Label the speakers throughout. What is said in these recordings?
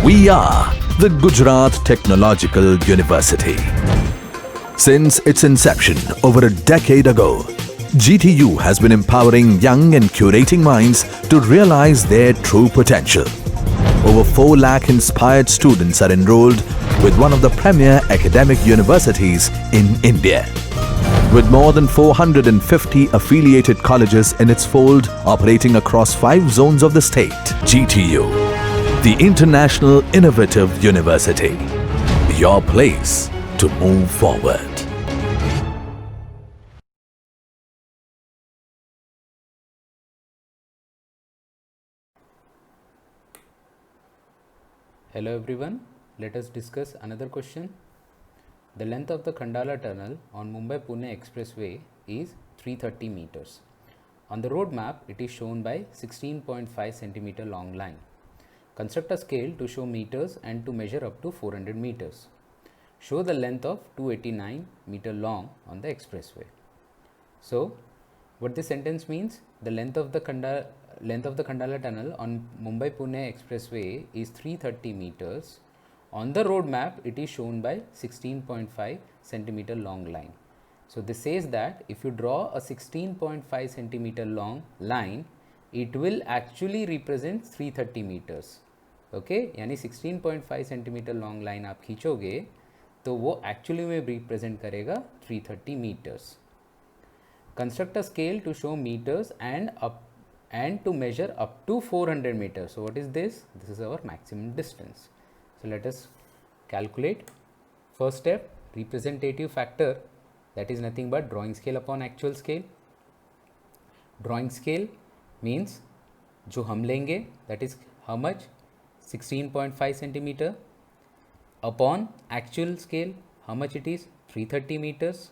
Speaker 1: We are the Gujarat Technological University. Since its inception over a decade ago, GTU has been empowering young and curating minds to realize their true potential. Over 4 lakh inspired students are enrolled with one of the premier academic universities in India. With more than 450 affiliated colleges in its fold operating across 5 zones of the state, GTU, the International Innovative University, your place to move forward.
Speaker 2: Hello everyone, let us discuss another question. The length of the Khandala tunnel on Mumbai-Pune Expressway is 330 meters. On the road map, it is shown by 16.5 centimeter long line. Construct a scale to show meters and to measure up to 400 meters. Show the length of 289 meter long on the expressway. So, what this sentence means, the length of the Khandala tunnel on Mumbai-Pune Expressway is 330 meters. On the road map, it is shown by 16.5 centimeter long line. So, this says that if you draw a 16.5 centimeter long line, it will actually represent 330 meters. Okay यानी 16.5 centimetre long line आप खींचोगे तो वो actually में represent करेगा 330 metres. Construct a scale to show metres and to measure up to 400 meters. So what is this? This is our maximum distance. So let us calculate. First step, representative factor, that is nothing but drawing scale upon actual scale. Drawing scale means जो हम लेंगे that is how much, 16.5 centimeter upon actual scale, how much it is, 330 meters.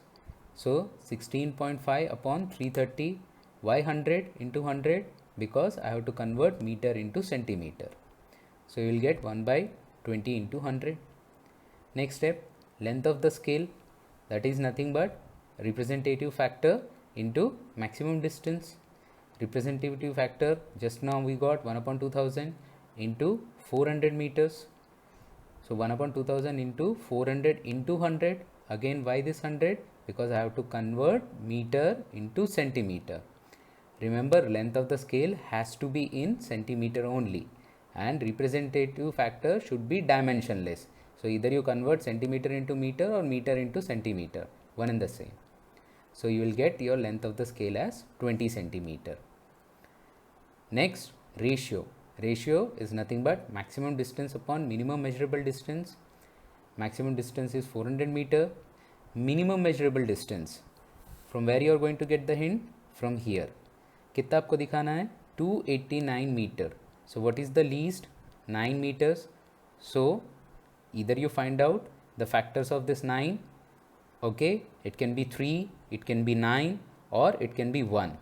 Speaker 2: So 16.5 upon 330, why 100 into 100, because I have to convert meter into centimeter. So you will get 1 by 20 into 100. Next step, length of the scale, that is nothing but representative factor into maximum distance. Representative factor, just now we got 1 upon 2000 into 400 meters. So 1 upon 2000 into 400 into 100. Again, why this 100? Because I have to convert meter into centimeter. Remember, length of the scale has to be in centimeter only, and representative factor should be dimensionless. So either you convert centimeter into meter or meter into centimeter, one and the same. So you will get your length of the scale as 20 centimeter. Next, ratio. Ratio is nothing but maximum distance upon minimum measurable distance. Maximum distance is 400 meter. Minimum measurable distance, from where you are going to get the hint? From here. कितना आपको दिखाना है? 289 meter. So what is the least? 9 meters. So either you find out the factors of this 9. Okay, it can be 3, it can be 9, or it can be 1.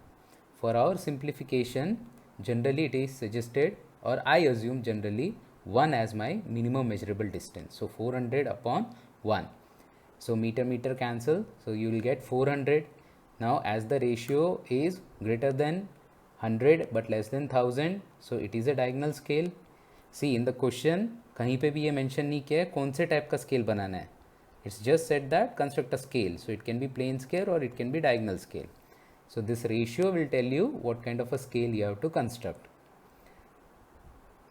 Speaker 2: For our simplification, generally it is suggested, or I assume generally 1 as my minimum measurable distance. So 400 upon 1. So meter cancel, so you will get 400. Now as the ratio is greater than 100 but less than 1000, so it is a diagonal scale. See, in the question कहीं पे भी ये mention नहीं किया है कौन से type का scale बनाना है. It's just said that construct a scale, so it can be plane scale or it can be diagonal scale. So this ratio will tell you what kind of a scale you have to construct.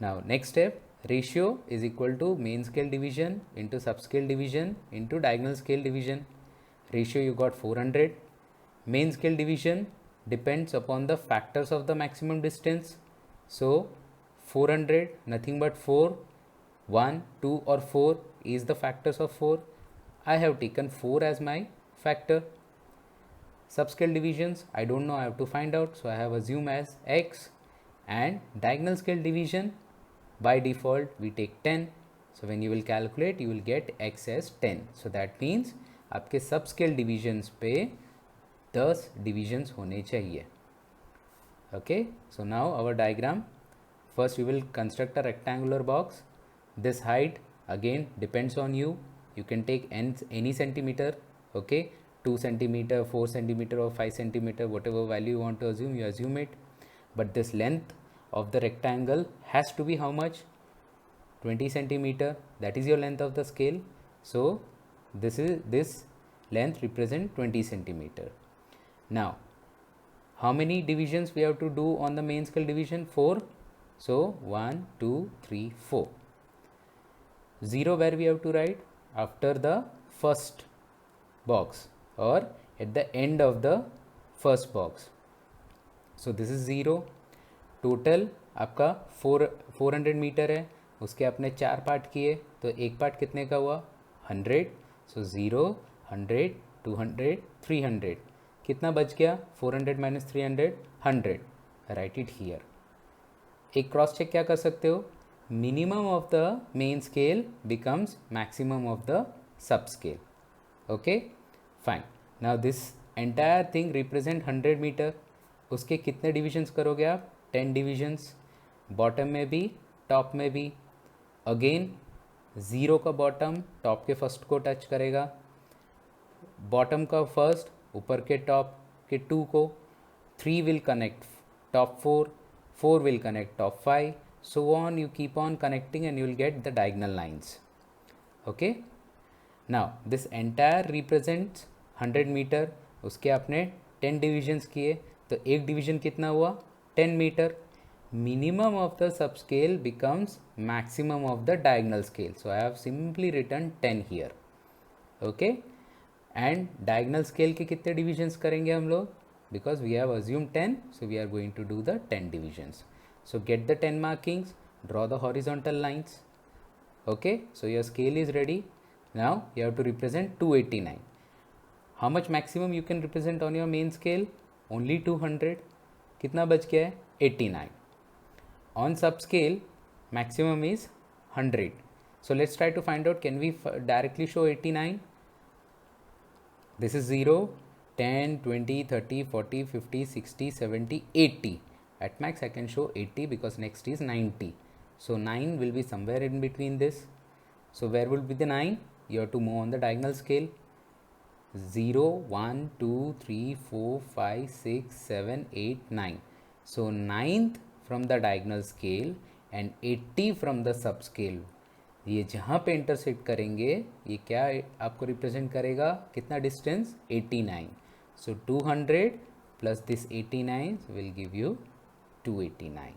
Speaker 2: Now next step, ratio is equal to main scale division into subscale division into diagonal scale division. Ratio you got 400. Main scale division depends upon the factors of the maximum distance. So 400, nothing but 4, 1, 2 or 4 is the factors of 4. I have taken 4 as my factor. Subscale divisions, I don't know, I have to find out. So I have assumed as x. And diagonal scale division, by default we take 10. So when you will calculate, you will get x as 10. So that means आपके subscale divisions पे 10 divisions होने चाहिए. Okay, so now our diagram. First we will construct a rectangular box. This height again depends on you. You can take any centimeter. Okay, 2 centimeter, 4 centimeter or 5 centimeter, whatever value you want to assume, you assume it. But this length of the rectangle has to be how much? 20 centimeter, that is your length of the scale. So this length represent 20 centimeter. Now how many divisions we have to do on the main scale division? 4. So 1, 2, 3, 4. 0 where we have to write? After the first box or at the end of the first box. So this is 0. Total आपका 400 metre है, उसके आपने 4 part किए, तो एक part कितने का हुआ? 100. सो 0, 100, 200, 300. कितना बच गया? 400 माइनस 300, 100. Right it here. एक क्रॉस चेक क्या कर सकते हो? Minimum of the main scale becomes maximum of the sub scale. Okay fine. Now this entire thing represent 100 metre. उसके कितने डिविजन्स करोगे आप? 10 डिविजन्स. बॉटम में भी टॉप में भी. अगेन 0 का बॉटम टॉप के फर्स्ट को टच करेगा, बॉटम का फर्स्ट ऊपर के टॉप के 2 को. 3 will connect top 4, 4 will connect top 5, so on. You keep on connecting and you will get the diagonal lines. Okay. Now this entire represents 100 meter. उसके आपने 10 divisions किए, तो एक division कितना हुआ? 10 meter. Minimum of the subscale becomes maximum of the diagonal scale. So I have simply written 10 here. Okay. And diagonal scale के कितने divisions करेंगे हम लोग? Because we have assumed 10, so we are going to do the 10 divisions. So get the 10 markings, draw the horizontal lines. Okay, so your scale is ready. Now you have to represent 289. How much maximum you can represent on your main scale? Only 200. कितना बच गया है? 89. On subscale maximum is 100. So let's try to find out, can we directly show 89? This is 0, 10, 20, 30, 40, 50, 60, 70, 80. At max I can show 80 because next is 90. So 9 will be somewhere in between this. So where will be the 9? You have to move on the diagonal scale. 0, 1, 2, 3, 4, 5, 6, 7, 8, 9. So 9th from the diagonal scale and 80 from the subscale. ये जहाँ पे intersect करेंगे ये क्या आपको represent करेगा? कितना distance? 89. So 200 plus this 89 will give you 289.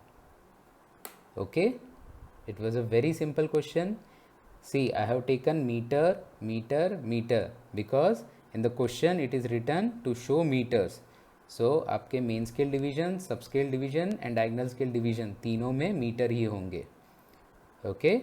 Speaker 2: Okay, it was a very simple question. See, I have taken meter, meter, meter because in the question it is written to show meters. So आपके main scale division, सब scale division and diagonal scale division तीनों में metre ही होंगे. Okay.